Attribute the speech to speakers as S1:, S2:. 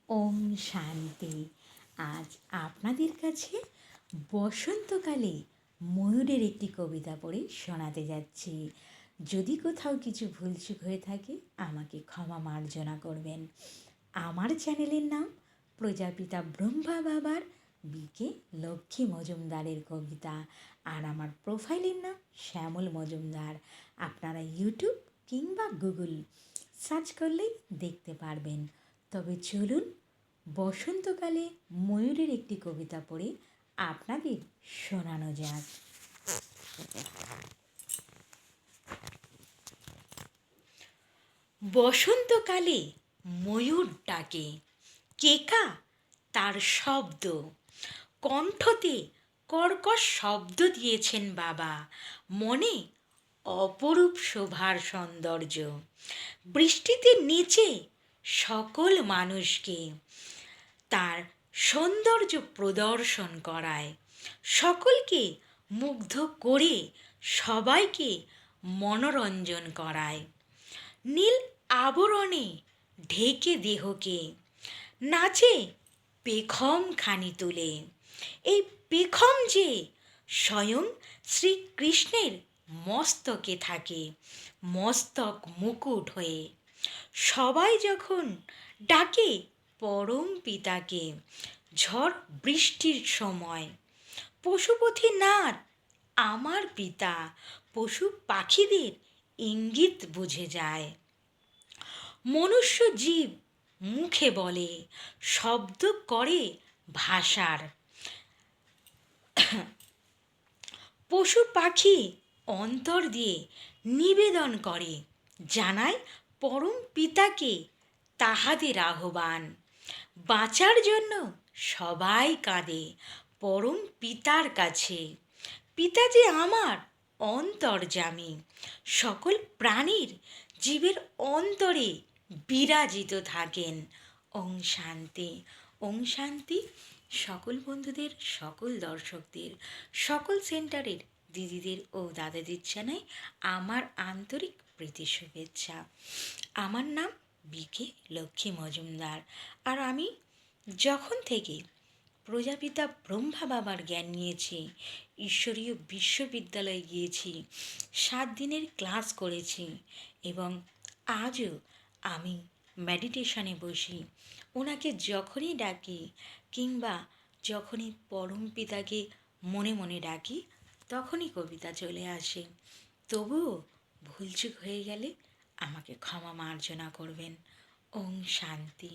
S1: ওম শান্তি। আজ আপনাদের কাছে বসন্তকালে ময়ূরের একটি কবিতা পড়ে শোনাতে যাচ্ছি। যদি কোথাও কিছু ভুলচুক হয়ে থাকে আমাকে ক্ষমা মার্জনা করবেন। আমার চ্যানেলের নাম প্রজাপিতা ব্রহ্মা বাবার বিকে লক্ষ্মী মজুমদারের কবিতা, আর আমার প্রোফাইলের নাম শ্যামল মজুমদার। আপনারা ইউটিউব কিংবা গুগল সার্চ করলেই দেখতে পারবেন। তবে চলুন বসন্তকালে ময়ূরের একটি কবিতা পড়ে আপনাদের শোনানো যাক। বসন্তকালে ময়ূর ডাকে, কেকা তার শব্দ, কণ্ঠতে কর্কশ শব্দ দিয়েছেন বাবা, মনে অপরূপ শোভার সৌন্দর্য। বৃষ্টিতে নিচে সকল মানুষকে তার সৌন্দর্য প্রদর্শন করায়, সকলকে মুগ্ধ করে সবাইকে মনোরঞ্জন করায়। নীল আবরণে ঢেকে দেহকে নাচে পেখম খানি তুলে। এই পেখম যে স্বয়ং শ্রীকৃষ্ণের মস্তকে থাকে, মস্তক মুকুট হয়ে। সবাই যখন ডাকে পরম পিতাকে ঝড় বৃষ্টির সময়, পশুপথীনাথ আমার পিতা পশু পাখিদের ইঙ্গিত বুঝে যায়। মনুষ্য জীব মুখে বলে, শব্দ করে ভাষার, পশু পাখি অন্তর দিয়ে নিবেদন করে, জানায় পরম পিতাকে তাহাদের আহ্বান। বাঁচার জন্য সবাই কাঁদে পরম পিতার কাছে, পিতা যে আমার অন্তর্যামী, সকল প্রাণীর জীবের অন্তরে বিরাজিত থাকেন। ওম শান্তি। ওম শান্তি। সকল বন্ধুদের, সকল দর্শকদের, সকল সেন্টারের দিদিদের ও দাদাদের জানাই আমার আন্তরিক প্রীতি শুভেচ্ছা। আমার নাম বিকে লক্ষ্মী মজুমদার, আর আমি যখন থেকে প্রজাপিতা ব্রহ্মা বাবার জ্ঞান নিয়েছি, ঈশ্বরীয় বিশ্ববিদ্যালয়ে গিয়েছি, 7 দিনের ক্লাস করেছি, এবং আজও আমি মেডিটেশনে বসি। ওনাকে যখনই ডাকি কিংবা যখনই পরম পিতাকে মনে মনে ডাকি, তখনই কবিতা চলে আসে। তবুও ভুলচুক হয়ে গেলে আমাকে ক্ষমা মার্জনা করবেন। ওম শান্তি।